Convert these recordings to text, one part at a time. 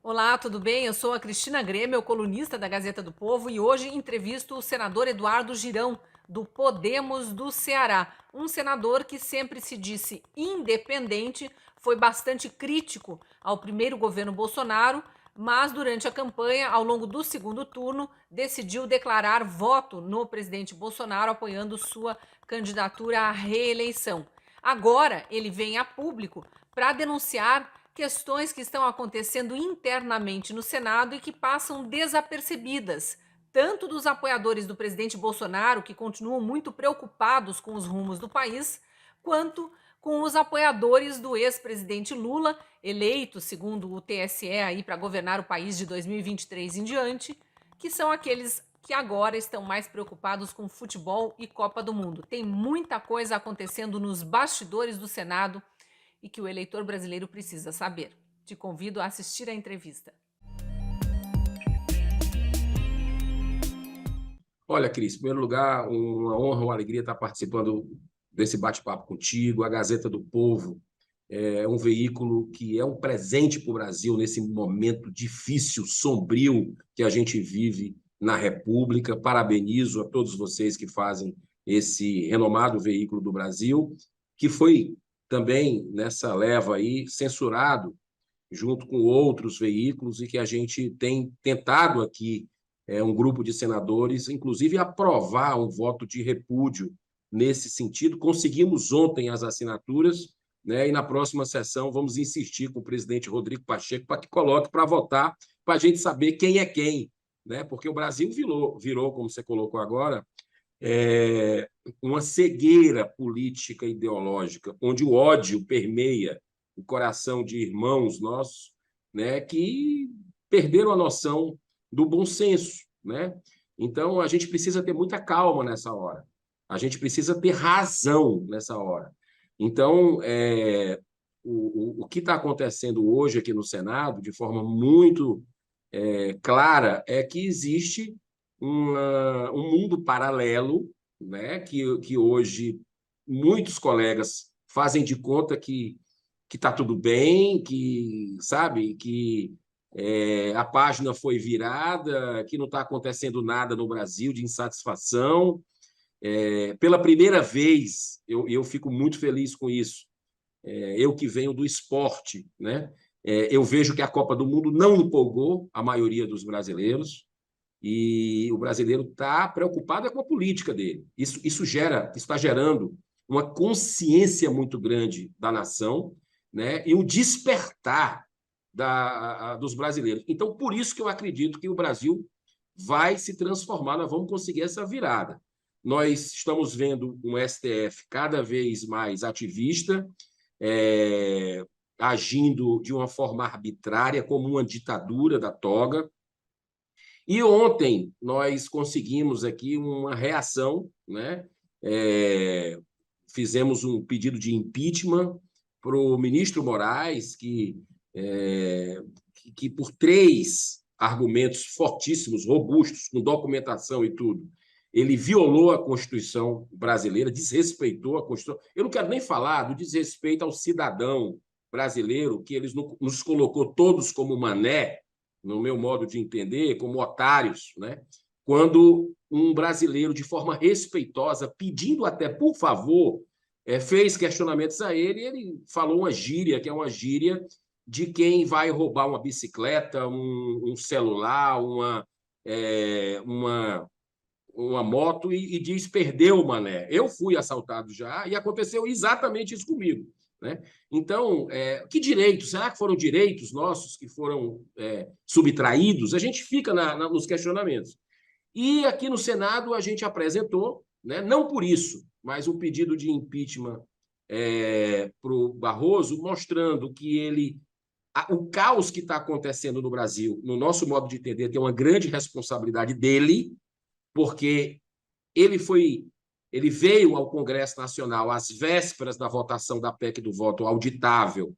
Olá, tudo bem? Eu sou a Cristina Grêmio, colunista da Gazeta do Povo, e hoje entrevisto o senador Eduardo Girão, do Podemos do Ceará. Um senador que sempre se disse independente, foi bastante crítico ao primeiro governo Bolsonaro, mas durante a campanha, ao longo do segundo turno, decidiu declarar voto no presidente Bolsonaro, apoiando sua candidatura à reeleição. Agora, ele vem a público para denunciar questões que estão acontecendo internamente no Senado e que passam desapercebidas, tanto dos apoiadores do presidente Bolsonaro, que continuam muito preocupados com os rumos do país, quanto com os apoiadores do ex-presidente Lula, eleito, segundo o TSE, aí para governar o país de 2023 em diante, que são aqueles que agora estão mais preocupados com futebol e Copa do Mundo. Tem muita coisa acontecendo nos bastidores do Senado e que o eleitor brasileiro precisa saber. Te convido a assistir a entrevista. Olha, Cris, em primeiro lugar, uma honra, uma alegria estar participando desse bate-papo contigo. A Gazeta do Povo é um veículo que é um presente para o Brasil nesse momento difícil, sombrio que a gente vive na República. Parabenizo a todos vocês que fazem esse renomado veículo do Brasil, que foi também nessa leva aí censurado junto com outros veículos e que a gente tem tentado aqui, um grupo de senadores, inclusive aprovar um voto de repúdio nesse sentido. Conseguimos ontem as assinaturas, né, e na próxima sessão vamos insistir com o presidente Rodrigo Pacheco para que coloque para votar, para a gente saber quem é quem, né? Porque o Brasil virou, como você colocou agora, uma cegueira política e ideológica, onde o ódio permeia o coração de irmãos nossos, né, que perderam a noção do bom senso, né? Então, a gente precisa ter muita calma nessa hora. A gente precisa ter razão nessa hora. Então, o que está acontecendo hoje aqui no Senado, de forma muito clara, é que existe um mundo paralelo, né, que hoje muitos colegas fazem de conta que está tudo bem, que sabe que a página foi virada, que não está acontecendo nada no Brasil de insatisfação. Pela primeira vez, eu fico muito feliz com isso. Eu que venho do esporte, né? Eu vejo que a Copa do Mundo não empolgou a maioria dos brasileiros e o brasileiro está preocupado com a política dele. Isso está gerando uma consciência muito grande da nação, né? E um despertar dos brasileiros. Então, por isso que eu acredito que o Brasil vai se transformar, nós vamos conseguir essa virada. Nós estamos vendo um STF cada vez mais ativista, agindo de uma forma arbitrária, como uma ditadura da toga. E ontem nós conseguimos aqui uma reação, né? Fizemos um pedido de impeachment para o ministro Moraes, que por 3 argumentos fortíssimos, robustos, com documentação e tudo, ele violou a Constituição brasileira, desrespeitou a Constituição. Eu não quero nem falar do desrespeito ao cidadão brasileiro, que eles nos colocou todos como mané, no meu modo de entender, como otários, né? Quando um brasileiro, de forma respeitosa, pedindo até por favor, fez questionamentos a ele, e ele falou uma gíria, que é uma gíria de quem vai roubar uma bicicleta, um celular, uma moto e diz perdeu o mané. Eu fui assaltado já e aconteceu exatamente isso comigo, né? Então, que direitos? Será que foram direitos nossos que foram subtraídos? A gente fica nos questionamentos. E aqui no Senado a gente apresentou, né, não por isso, mas um pedido de impeachment para o Barroso, mostrando que o caos que está acontecendo no Brasil, no nosso modo de entender, tem uma grande responsabilidade dele, porque ele veio ao Congresso Nacional às vésperas da votação da PEC do voto auditável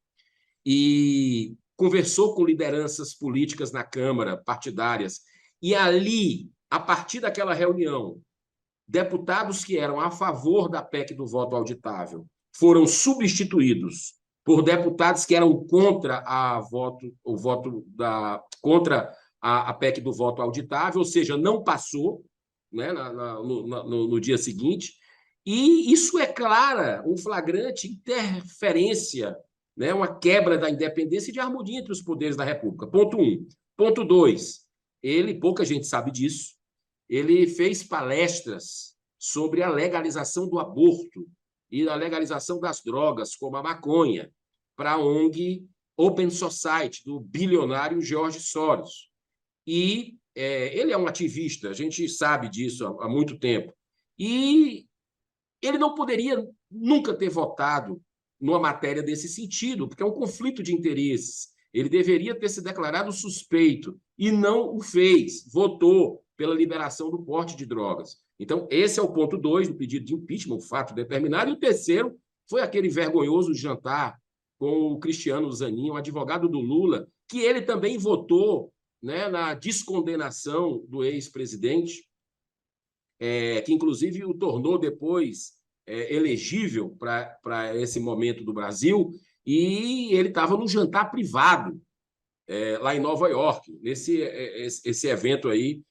e conversou com lideranças políticas na Câmara, partidárias, e ali, a partir daquela reunião, deputados que eram a favor da PEC do voto auditável foram substituídos por deputados que eram contra contra a PEC do voto auditável, ou seja, não passou, né, no dia seguinte. E isso é clara, um flagrante interferência, né, uma quebra da independência e de harmonia entre os poderes da República. Ponto 1. Ponto 2. Pouca gente sabe disso, ele fez palestras sobre a legalização do aborto e a legalização das drogas, como a maconha, para a ONG Open Society, do bilionário George Soros. E ele é um ativista, a gente sabe disso há muito tempo. E ele não poderia nunca ter votado numa matéria desse sentido, porque é um conflito de interesses. Ele deveria ter se declarado suspeito e não o fez, votou pela liberação do porte de drogas. Então, esse é o ponto 2 do pedido de impeachment, o fato determinado. E o terceiro foi aquele vergonhoso jantar com o Cristiano Zanin, um advogado do Lula, que ele também votou, né, na descondenação do ex-presidente, que inclusive o tornou depois elegível para esse momento do Brasil, e ele estava no jantar privado lá em Nova York, esse evento aí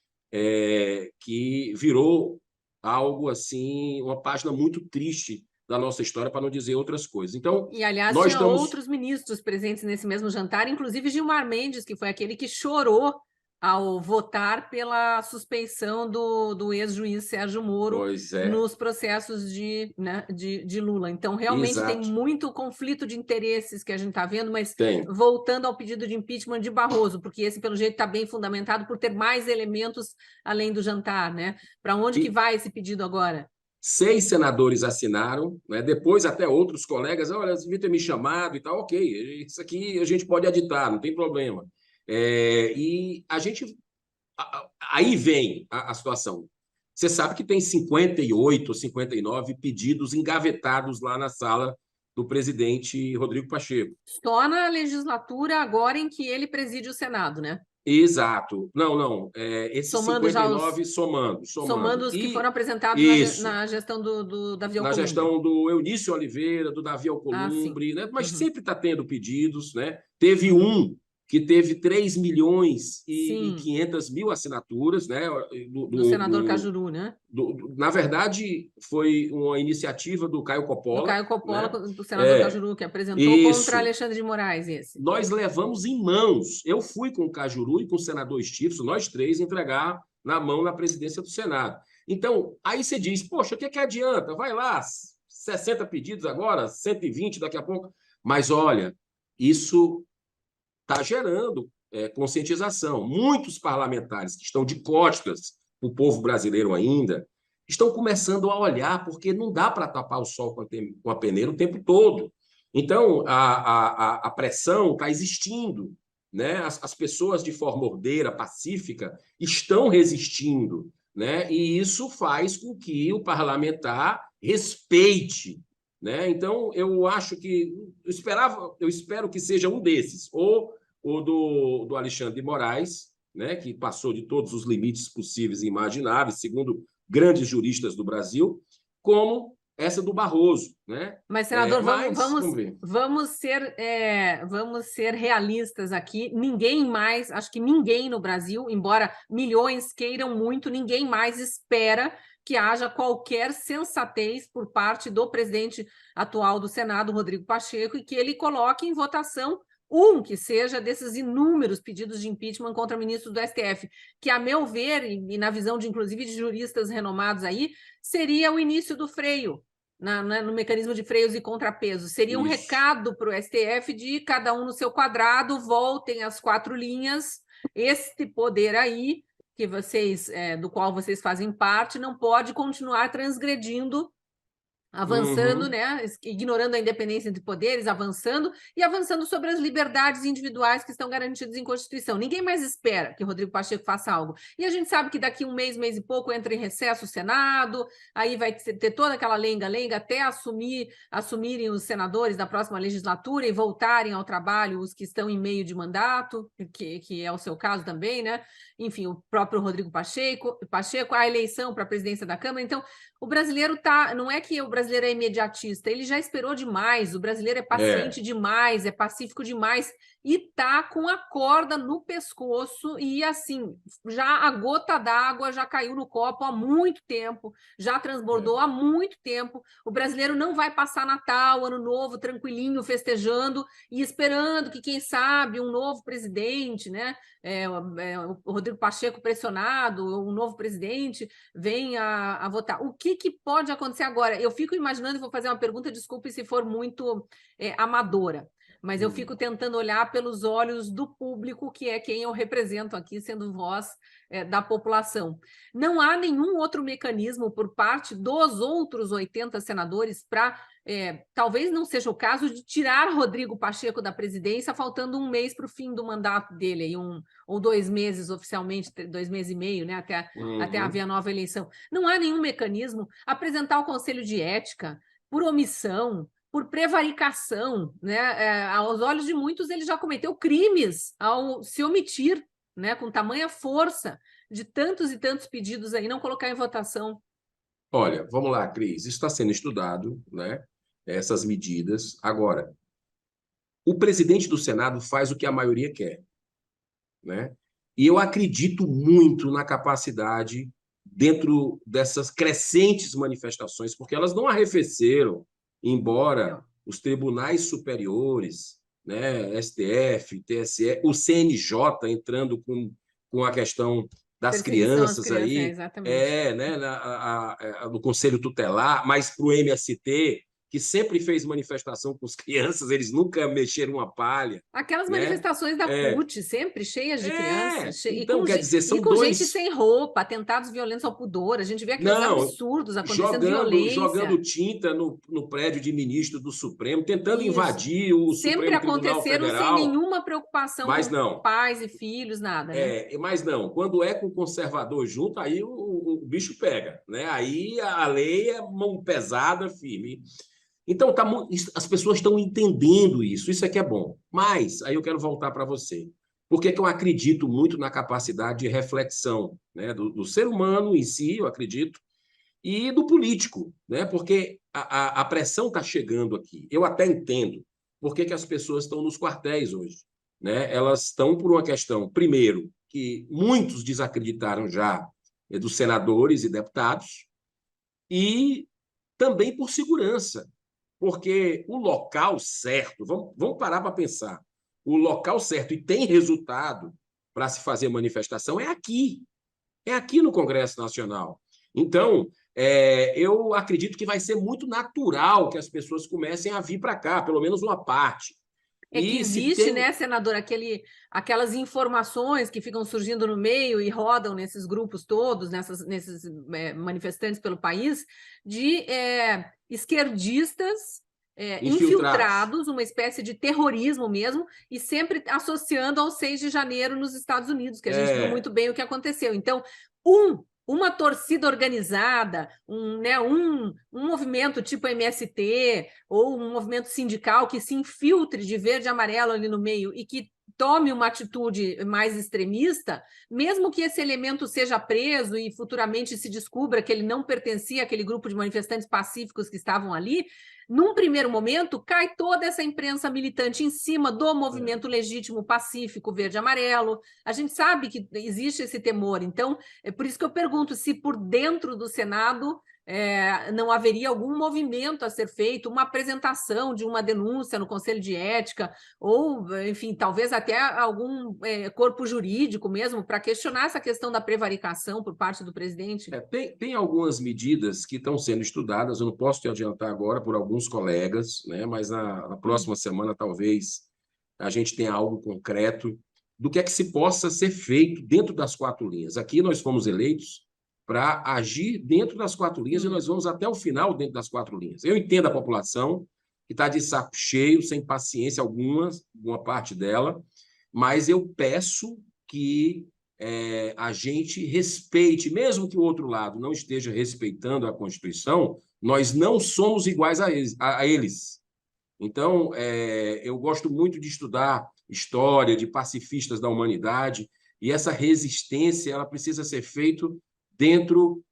que virou algo assim, uma página muito triste da nossa história, para não dizer outras coisas. Então, E, aliás, nós tinha estamos... outros ministros presentes nesse mesmo jantar, inclusive Gilmar Mendes, que foi aquele que chorou ao votar pela suspeição do ex-juiz Sérgio Moro nos processos né, de Lula. Então, realmente tem muito conflito de interesses que a gente está vendo, mas voltando ao pedido de impeachment de Barroso, porque esse, pelo jeito, está bem fundamentado por ter mais elementos além do jantar, né? Para onde que vai esse pedido agora? 6 senadores assinaram, né? Depois até outros colegas, olha, devia ter me chamado e tal, ok, isso aqui a gente pode aditar, não tem problema. E a gente... Aí vem a situação. Você sabe que tem 58 ou 59 pedidos engavetados lá na sala do presidente Rodrigo Pacheco. Só na legislatura agora em que ele preside o Senado, né? Exato. Não. Esses somando 59 somando. Somando os que foram apresentados na gestão do Davi Alcolumbre. Na gestão do Eunício Oliveira, do Davi Alcolumbre, né? Mas sempre está tendo pedidos, né? Teve um que teve 3 milhões e 500 mil assinaturas, né? Do senador Cajuru, né? Na verdade, foi uma iniciativa do Caio Coppola. Do Caio Coppola, né? do senador Cajuru, que apresentou contra Alexandre de Moraes, esse. Nós levamos em mãos. Eu fui com o Cajuru e com o senador Stifson, nós três, entregar na mão na presidência do Senado. Então, aí você diz, poxa, o que adianta? Vai lá, 60 pedidos agora, 120 daqui a pouco. Mas, olha, isso está gerando conscientização. Muitos parlamentares que estão de costas para o povo brasileiro ainda estão começando a olhar, porque não dá para tapar o sol com a peneira o tempo todo. Então, a pressão está existindo, né? As pessoas, de forma ordeira, pacífica, estão resistindo, né? E isso faz com que o parlamentar respeite, né? Então, eu acho que... Eu espero que seja um desses, ou o do Alexandre de Moraes, né? Que passou de todos os limites possíveis e imagináveis, segundo grandes juristas do Brasil, como essa do Barroso, né? Mas, senador, vamos ser realistas aqui. Ninguém mais, acho que ninguém no Brasil, embora milhões queiram muito, ninguém mais espera que haja qualquer sensatez por parte do presidente atual do Senado, Rodrigo Pacheco, e que ele coloque em votação que seja desses inúmeros pedidos de impeachment contra ministros do STF, que, a meu ver, e na visão de, inclusive, de juristas renomados aí, seria o início do freio, no mecanismo de freios e contrapesos. Seria um recado para o STF de cada um no seu quadrado, voltem às 4 linhas, este poder aí, que vocês, do qual vocês fazem parte, não pode continuar transgredindo, avançando, né, ignorando a independência entre poderes, avançando sobre as liberdades individuais que estão garantidas em Constituição. Ninguém mais espera que Rodrigo Pacheco faça algo. E a gente sabe que daqui um mês e pouco entra em recesso o Senado, aí vai ter toda aquela lenga-lenga até assumirem os senadores da próxima legislatura e voltarem ao trabalho os que estão em meio de mandato, que é o seu caso também, né? Enfim, o próprio Rodrigo Pacheco, a eleição para a presidência da Câmara. Então, o brasileiro não é que o brasileiro brasileiro é imediatista, ele já esperou demais, o brasileiro é paciente demais, é pacífico demais, e tá com a corda no pescoço, e assim, já a gota d'água já caiu no copo há muito tempo, já transbordou há muito tempo, o brasileiro não vai passar Natal, Ano Novo, tranquilinho, festejando, e esperando que, quem sabe, um novo presidente, né, o Rodrigo Pacheco pressionado, um novo presidente, venha a votar. O que pode acontecer agora? Eu fico imaginando, vou fazer uma pergunta, desculpe se for muito amadora, mas eu fico tentando olhar pelos olhos do público, que é quem eu represento aqui, sendo voz da população. Não há nenhum outro mecanismo por parte dos outros 80 senadores para, talvez não seja o caso, de tirar Rodrigo Pacheco da presidência, faltando um mês para o fim do mandato dele, aí ou 2 meses oficialmente, 2 meses e meio, né, até haver a nova eleição. Não há nenhum mecanismo. Apresentar o Conselho de Ética por omissão, por prevaricação, né? Aos olhos de muitos, ele já cometeu crimes ao se omitir, né? Com tamanha força de tantos e tantos pedidos aí, não colocar em votação. Olha, vamos lá, Cris. Isso está sendo estudado, né? Essas medidas. Agora, o presidente do Senado faz o que a maioria quer, né? E eu acredito muito na capacidade, dentro dessas crescentes manifestações, porque elas não arrefeceram, embora os tribunais superiores, né, STF, TSE, o CNJ entrando com a questão das Perseguição às crianças crianças, aí, exatamente. né, no Conselho Tutelar, mas para o MST, que sempre fez manifestação com as crianças, eles nunca mexeram uma palha, Aquelas né? manifestações da CUT, sempre cheias de crianças, Então, quer dizer, e são com gente dois. sem roupa, atentados violentos ao pudor. A gente vê aqueles Não, absurdos acontecendo, jogando violência. tinta no prédio de ministro do Supremo, tentando Isso. invadir o Sempre Supremo Tribunal aconteceram sem Federal, nenhuma preocupação mas com não. pais e filhos, nada, né? Mas não, quando é com o conservador junto, aí o bicho pega, né? Aí a lei é mão pesada, firme. Então, as pessoas estão entendendo isso é que é bom. Mas, aí eu quero voltar para você. Por que eu acredito muito na capacidade de reflexão, né? Do ser humano em si, eu acredito, e do político, né? Porque a pressão está chegando aqui. Eu até entendo por que as pessoas estão nos quartéis hoje, né? Elas estão por uma questão, primeiro, que muitos desacreditaram já dos senadores e deputados, e também por segurança, porque o local certo, vamos parar para pensar, o local certo e tem resultado para se fazer manifestação é aqui no Congresso Nacional. Então, eu acredito que vai ser muito natural que as pessoas comecem a vir para cá, pelo menos uma parte. É que E se existe, tem. né, senador, aquelas informações que ficam surgindo no meio e rodam nesses grupos todos, nesses manifestantes pelo país, de esquerdistas Infiltrados. infiltrados, uma espécie de terrorismo mesmo, e sempre associando ao 6 de janeiro nos Estados Unidos, que a gente viu muito bem o que aconteceu. Então, uma torcida organizada, um movimento tipo MST, ou um movimento sindical que se infiltre de verde e amarelo ali no meio e que tome uma atitude mais extremista, mesmo que esse elemento seja preso e futuramente se descubra que ele não pertencia àquele grupo de manifestantes pacíficos que estavam ali, num primeiro momento, cai toda essa imprensa militante em cima do movimento legítimo pacífico verde e amarelo. A gente sabe que existe esse temor, então é por isso que eu pergunto se por dentro do Senado não haveria algum movimento a ser feito, uma apresentação de uma denúncia no Conselho de Ética, ou, enfim, talvez até algum corpo jurídico mesmo, para questionar essa questão da prevaricação por parte do presidente. Tem algumas medidas que estão sendo estudadas, eu não posso te adiantar agora por alguns colegas, né? Mas na próxima semana talvez a gente tenha algo concreto do que é que se possa ser feito dentro das 4 linhas. Aqui nós fomos eleitos para agir dentro das 4 linhas e nós vamos até o final dentro das 4 linhas. Eu entendo a população que está de saco cheio, sem paciência alguma parte dela, mas eu peço que a gente respeite, mesmo que o outro lado não esteja respeitando a Constituição, nós não somos iguais a eles. Então, eu gosto muito de estudar história de pacifistas da humanidade, e essa resistência ela precisa ser feita dentro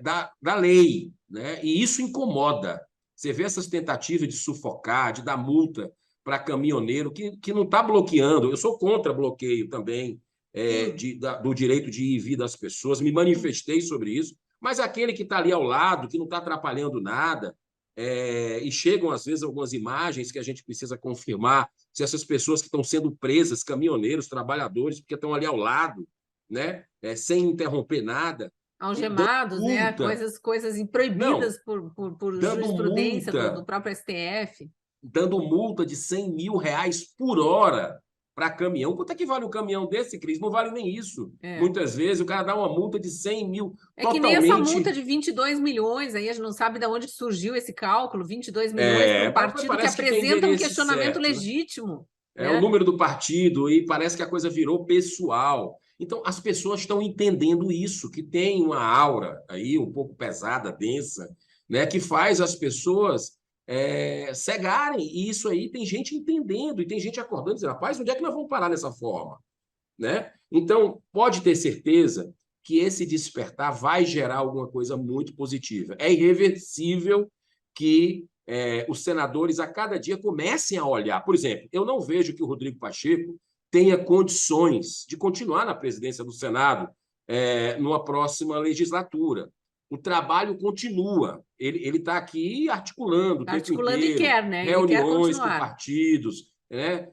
da lei, né? E isso incomoda. Você vê essas tentativas de sufocar, de dar multa para caminhoneiro que não está bloqueando. Eu sou contra bloqueio também do direito de ir e vir das pessoas, me manifestei sobre isso, mas aquele que está ali ao lado, que não está atrapalhando nada, e chegam, às vezes, algumas imagens que a gente precisa confirmar se essas pessoas que estão sendo presas, caminhoneiros, trabalhadores, porque estão ali ao lado, né? Sem interromper nada, Algemados, né? multa. Coisas Não, proibidas por dando jurisprudência do multa, próprio STF. dando multa de R$ 100.000 por hora para caminhão. Quanto é que vale um caminhão desse, Cris? Não vale nem isso. É. Muitas vezes o cara dá uma multa de 100 mil, É que nem essa multa totalmente. de 22 milhões, aí a gente não sabe de onde surgiu esse cálculo, 22 milhões para um partido que Parece que tem apresenta um endereço questionamento certo, né? legítimo, É o né? número do partido e parece que a coisa virou pessoal. Então, as pessoas estão entendendo isso, que tem uma aura aí um pouco pesada, densa, né, que faz as pessoas cegarem. E isso aí tem gente entendendo e tem gente acordando e dizendo, rapaz, onde é que nós vamos parar dessa forma? Né? Então, pode ter certeza que esse despertar vai gerar alguma coisa muito positiva. É irreversível que os senadores a cada dia comecem a olhar. Por exemplo, eu não vejo que o Rodrigo Pacheco tenha condições de continuar na presidência do Senado numa próxima legislatura. O trabalho continua. Ele está aqui articulando o Tá tempo articulando e inteiro, quer, né? Ele quer reuniões com continuar. partidos, né?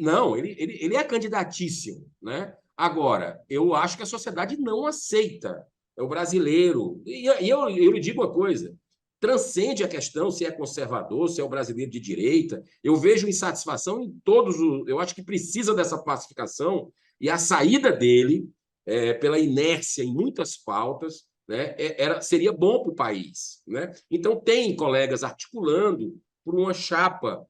Não, ele é candidatíssimo, né? Agora, eu acho que a sociedade não aceita. É o brasileiro. E eu lhe digo uma coisa: transcende a questão se é conservador, se é o brasileiro de direita. Eu vejo insatisfação em todos os. Eu acho que precisa dessa pacificação e a saída dele, pela inércia em muitas pautas, né, seria bom para o país. Né? Então, tem colegas articulando por uma chapa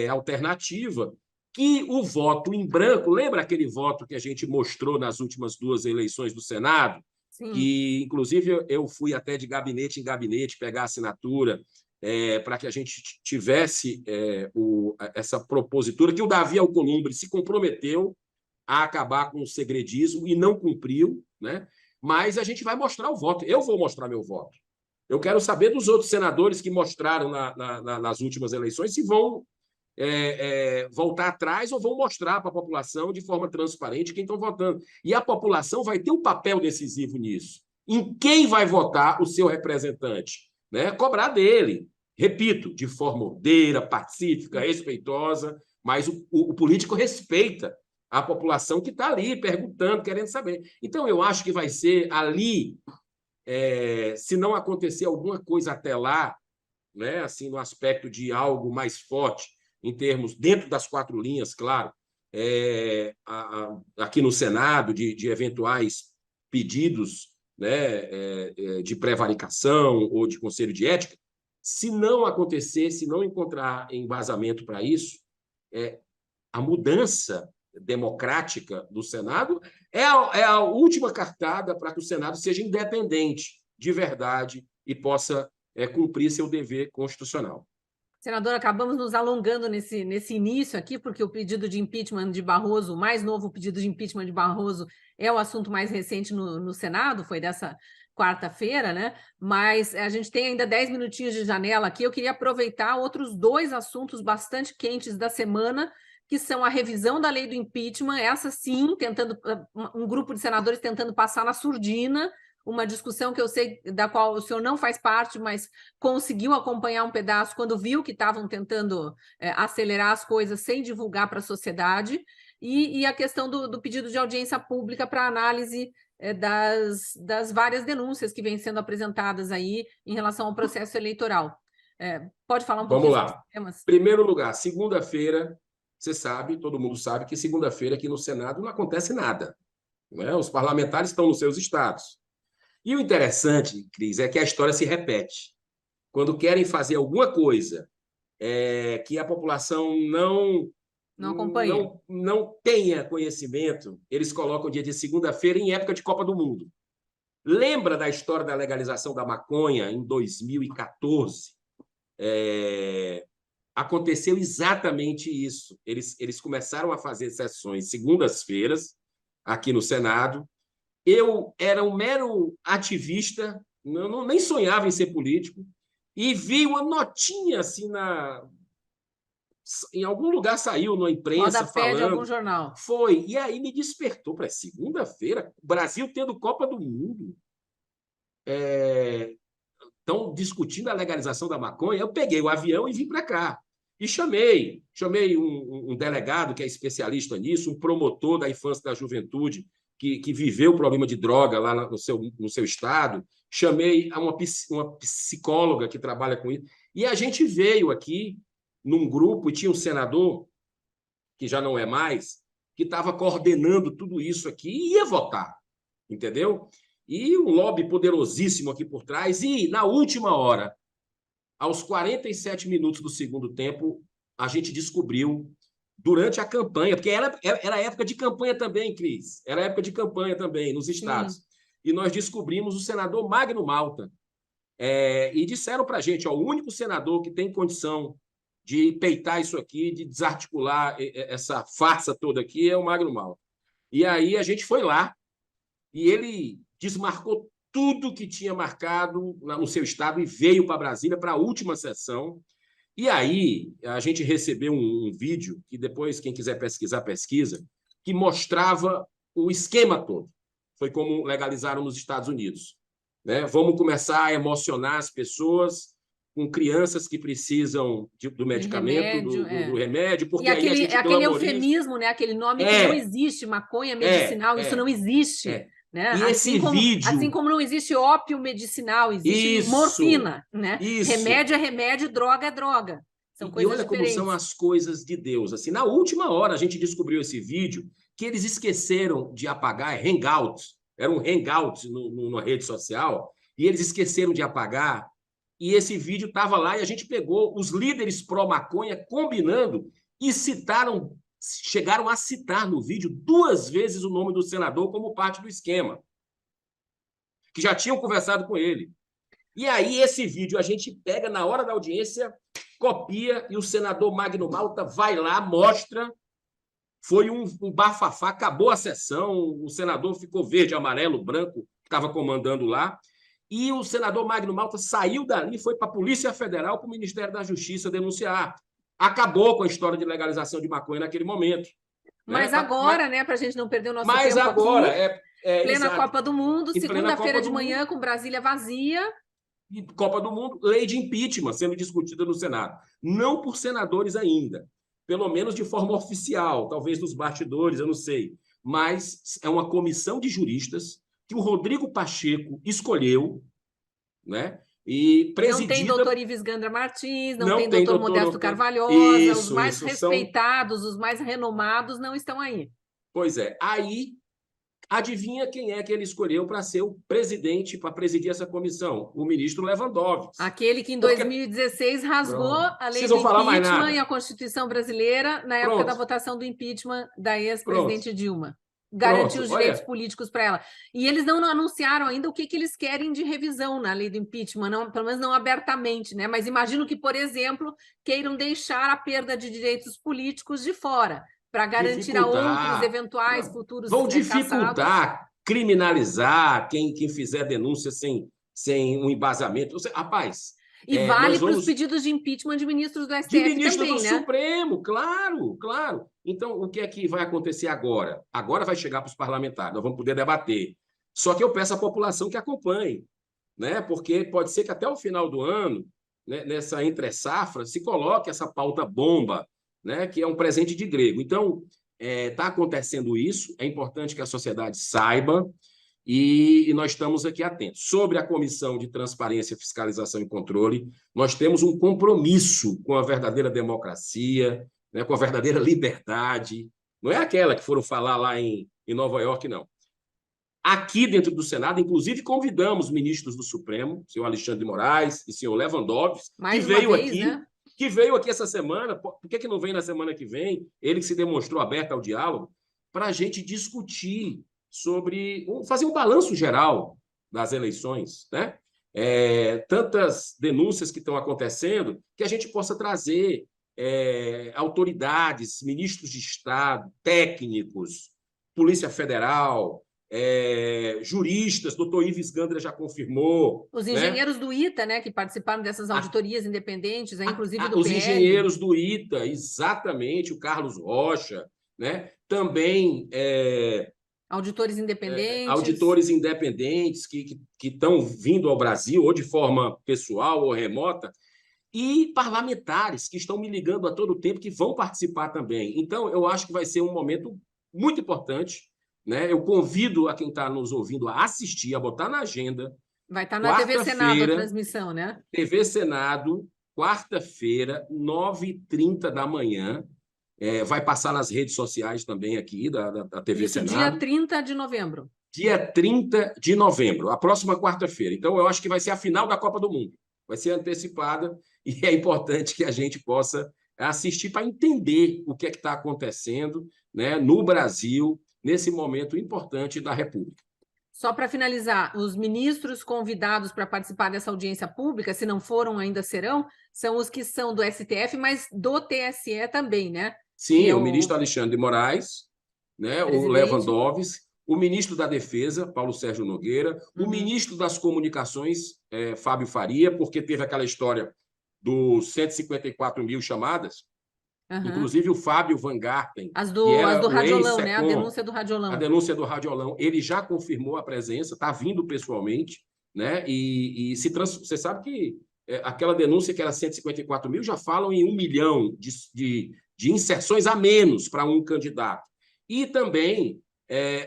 alternativa que o voto em branco, lembra aquele voto que a gente mostrou nas últimas 2 eleições do Senado? Sim. Que, inclusive, eu fui até de gabinete em gabinete pegar assinatura para que a gente tivesse essa propositura, que o Davi Alcolumbre se comprometeu a acabar com o segredismo e não cumpriu, né? Mas a gente vai mostrar o voto. Eu vou mostrar meu voto. Eu quero saber dos outros senadores que mostraram nas últimas eleições se vão voltar atrás ou vão mostrar para a população de forma transparente quem estão votando. E a população vai ter um papel decisivo nisso. Em quem vai votar o seu representante? Né? Cobrar dele. Repito, de forma ordeira, pacífica, respeitosa, mas o político respeita a população que está ali perguntando, querendo saber. Então, eu acho que vai ser ali, se não acontecer alguma coisa até lá, né, assim, no aspecto de algo mais forte, em termos, dentro das 4 linhas, claro, aqui no Senado, de eventuais pedidos, né, de prevaricação ou de conselho de ética, se não acontecer, se não encontrar embasamento para isso, a mudança democrática do Senado é a última cartada para que o Senado seja independente de verdade e possa cumprir seu dever constitucional. Senador, acabamos nos alongando nesse início aqui, porque o pedido de impeachment de Barroso, o mais novo pedido de impeachment de Barroso, é o assunto mais recente no Senado, foi dessa quarta-feira, né? Mas a gente tem ainda 10 minutinhos de janela aqui. Eu queria aproveitar outros 2 assuntos bastante quentes da semana, que são a revisão da lei do impeachment, essa sim, um grupo de senadores tentando passar na surdina, uma discussão que eu sei da qual o senhor não faz parte, mas conseguiu acompanhar um pedaço quando viu que estavam tentando acelerar as coisas sem divulgar para a sociedade, e a questão do pedido de audiência pública para análise das várias denúncias que vêm sendo apresentadas aí em relação ao processo eleitoral. Pode falar um Vamos pouquinho sobre lá. esses temas? Primeiro lugar, segunda-feira, você sabe, todo mundo sabe que segunda-feira aqui no Senado não acontece nada. Né? Os parlamentares estão nos seus estados. E o interessante, Cris, é que a história se repete. Quando querem fazer alguma coisa que a população Não acompanha. não tenha conhecimento, eles colocam o dia de segunda-feira em época de Copa do Mundo. Lembra da história da legalização da maconha em 2014? Aconteceu exatamente isso. Eles começaram a fazer sessões segundas-feiras aqui no Senado. Eu era um mero ativista, nem sonhava em ser político. e vi uma notinha assim em algum lugar saiu na imprensa Rodapé de algum falando. jornal. Foi. E aí me despertou para segunda-feira, Brasil tendo Copa do Mundo. Estão discutindo a legalização da maconha. Eu peguei o avião e vim para cá. E chamei um delegado que é especialista nisso, um promotor da infância e da juventude que viveu o problema de droga lá no seu estado. Chamei uma psicóloga que trabalha com isso. E a gente veio aqui num grupo, e tinha um senador, que já não é mais, que estava coordenando tudo isso aqui e ia votar, entendeu? E um lobby poderosíssimo aqui por trás. E, na última hora, aos 47 minutos do segundo tempo, a gente descobriu, durante a campanha, porque era época de campanha também, Cris, era época de campanha também nos estados. E nós descobrimos o senador Magno Malta. E disseram para a gente, o único senador que tem condição de peitar isso aqui, de desarticular essa farsa toda aqui, é o Magno Malta. E aí a gente foi lá, e ele desmarcou tudo que tinha marcado no seu estado e veio para Brasília para a última sessão. E aí a gente recebeu um vídeo, que depois, quem quiser pesquisar, pesquisa, que mostrava o esquema todo. Foi como legalizaram nos Estados Unidos. Né? Vamos começar a emocionar as pessoas com crianças que precisam do medicamento, do remédio, porque aí a gente aquele eufemismo, né? Aquele nome que não existe, maconha medicinal, isso não existe. Né? E esse vídeo... Assim como não existe ópio medicinal, existe morfina. Né? Remédio é remédio, droga é droga. São coisas olha diferentes. Como são as coisas de Deus. Assim, na última hora, a gente descobriu esse vídeo que eles esqueceram de apagar, hangout, era um hangout numa rede social, e eles esqueceram de apagar, e esse vídeo estava lá, e a gente pegou os líderes pró-maconha combinando e chegaram a citar no vídeo 2 vezes o nome do senador como parte do esquema, que já tinham conversado com ele. E aí esse vídeo a gente pega na hora da audiência, copia, e o senador Magno Malta vai lá, mostra. Foi um bafafá, acabou a sessão, o senador ficou verde, amarelo, branco, que estava comandando lá, e o senador Magno Malta saiu dali e foi para a Polícia Federal, para o Ministério da Justiça denunciar. Acabou com a história de legalização de maconha naquele momento. Mas agora, né, para a gente não perder o nosso tempo mas agora, aqui, plena Copa do Mundo, segunda-feira de manhã, com Brasília vazia. E Copa do Mundo, lei de impeachment sendo discutida no Senado. Não por senadores ainda, pelo menos de forma oficial, talvez nos bastidores, eu não sei. Mas é uma comissão de juristas que o Rodrigo Pacheco escolheu, né? E presidida... Não tem doutor Ives Gandra Martins, não tem doutor Modesto Carvalhosa, os mais respeitados, os mais renomados não estão aí. Pois é. Aí, adivinha quem é que ele escolheu para ser o presidente, para presidir essa comissão? O ministro Lewandowski. Aquele que em 2016 rasgou a lei do impeachment e a Constituição brasileira na época da votação do impeachment da ex-presidente Dilma. Garantiu os direitos políticos para ela. E eles não anunciaram ainda o que eles querem de revisão na lei do impeachment, não, pelo menos não abertamente, né? Mas imagino que, por exemplo, queiram deixar a perda de direitos políticos de fora, para garantir a outros eventuais futuros vão dificultar, criminalizar quem fizer denúncia sem um embasamento. Rapaz... E vale para os pedidos de impeachment de ministros do STF também, né? De ministro do Supremo, claro, claro. Então, o que é que vai acontecer agora? Agora vai chegar para os parlamentares, nós vamos poder debater. Só que eu peço à população que acompanhe, né? Porque pode ser que até o final do ano, né, nessa entre-safra, se coloque essa pauta bomba, né, que é um presente de grego. Então, está acontecendo isso, é importante que a sociedade saiba, e nós estamos aqui atentos. Sobre a Comissão de Transparência, Fiscalização e Controle, nós temos um compromisso com a verdadeira democracia, né, com a verdadeira liberdade. Não é aquela que foram falar lá em Nova York, não. Aqui dentro do Senado, inclusive, convidamos ministros do Supremo, senhor Alexandre de Moraes e senhor Lewandowski, que veio aqui essa semana. Por que não vem na semana que vem? Ele que se demonstrou aberto ao diálogo, para a gente discutir sobre fazer um balanço geral das eleições, né? Tantas denúncias que estão acontecendo, que a gente possa trazer autoridades, ministros de Estado, técnicos, Polícia Federal, juristas, doutor Ives Gandra já confirmou. Os Né? engenheiros do ITA, né, que participaram dessas auditorias independentes, inclusive do Os PL. engenheiros do ITA, exatamente, o Carlos Rocha, né? Também Auditores independentes. auditores independentes que estão vindo ao Brasil, ou de forma pessoal ou remota, e parlamentares que estão me ligando a todo tempo, que vão participar também. Então, eu acho que vai ser um momento muito importante. Né? Eu convido a quem está nos ouvindo a assistir, a botar na agenda. Vai estar na TV Senado a transmissão, né? TV Senado, quarta-feira, 9h30 da manhã. Vai passar nas redes sociais também aqui da TV Isso, Senado. dia 30 de novembro. Dia 30 de novembro, a próxima quarta-feira. Então, eu acho que vai ser a final da Copa do Mundo. Vai ser antecipada e é importante que a gente possa assistir para entender o que é que está acontecendo, né, no Brasil, nesse momento importante da República. Só para finalizar, os ministros convidados para participar dessa audiência pública, se não foram, ainda serão, são os que são do STF, mas do TSE também, né? Sim, o ministro Alexandre de Moraes, né, o Lewandowski, o ministro da Defesa, Paulo Sérgio Nogueira, o ministro das Comunicações, Fábio Faria, porque teve aquela história dos 154 mil chamadas, inclusive o Fábio Van Garten, as do do Radiolão, né? A denúncia do Radiolão. A denúncia do Radiolão, ele já confirmou a presença, está vindo pessoalmente, né? Você sabe que aquela denúncia que era 154 mil, já falam em 1 milhão de inserções a menos para um candidato. E também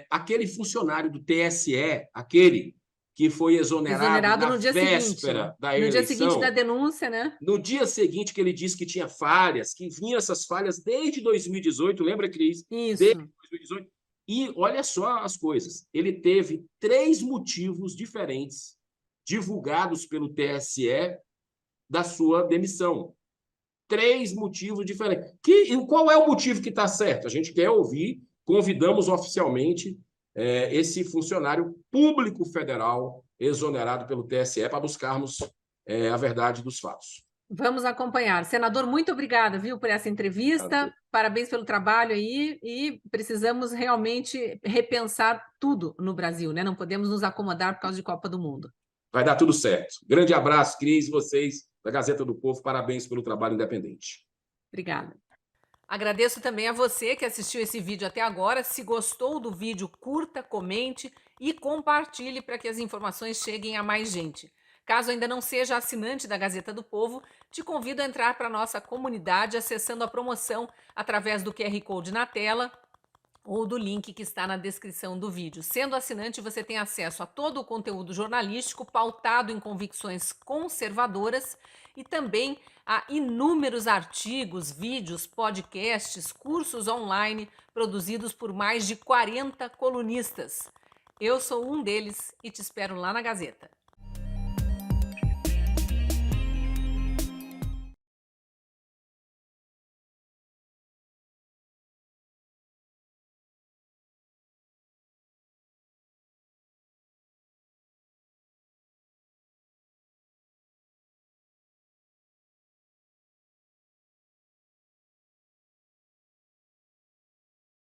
aquele funcionário do TSE, aquele que foi exonerado no dia véspera da eleição. No dia seguinte da denúncia, né? No dia seguinte que ele disse que tinha falhas, que vinham essas falhas desde 2018, lembra, Cris? Isso. Desde 2018. E olha só as coisas, ele teve 3 motivos diferentes divulgados pelo TSE da sua demissão. 3 motivos diferentes. Qual é o motivo que está certo? A gente quer ouvir, convidamos oficialmente esse funcionário público federal exonerado pelo TSE para buscarmos a verdade dos fatos. Vamos acompanhar. Senador, muito obrigada, viu, por essa entrevista. Parabéns pelo trabalho aí e precisamos realmente repensar tudo no Brasil, né? Não podemos nos acomodar por causa de Copa do Mundo. Vai dar tudo certo. Grande abraço, Cris, vocês da Gazeta do Povo. Parabéns pelo trabalho independente. Obrigada. Agradeço também a você que assistiu esse vídeo até agora. Se gostou do vídeo, curta, comente e compartilhe para que as informações cheguem a mais gente. Caso ainda não seja assinante da Gazeta do Povo, te convido a entrar para a nossa comunidade acessando a promoção através do QR Code na tela ou do link que está na descrição do vídeo. Sendo assinante, você tem acesso a todo o conteúdo jornalístico pautado em convicções conservadoras e também a inúmeros artigos, vídeos, podcasts, cursos online produzidos por mais de 40 colunistas. Eu sou um deles e te espero lá na Gazeta.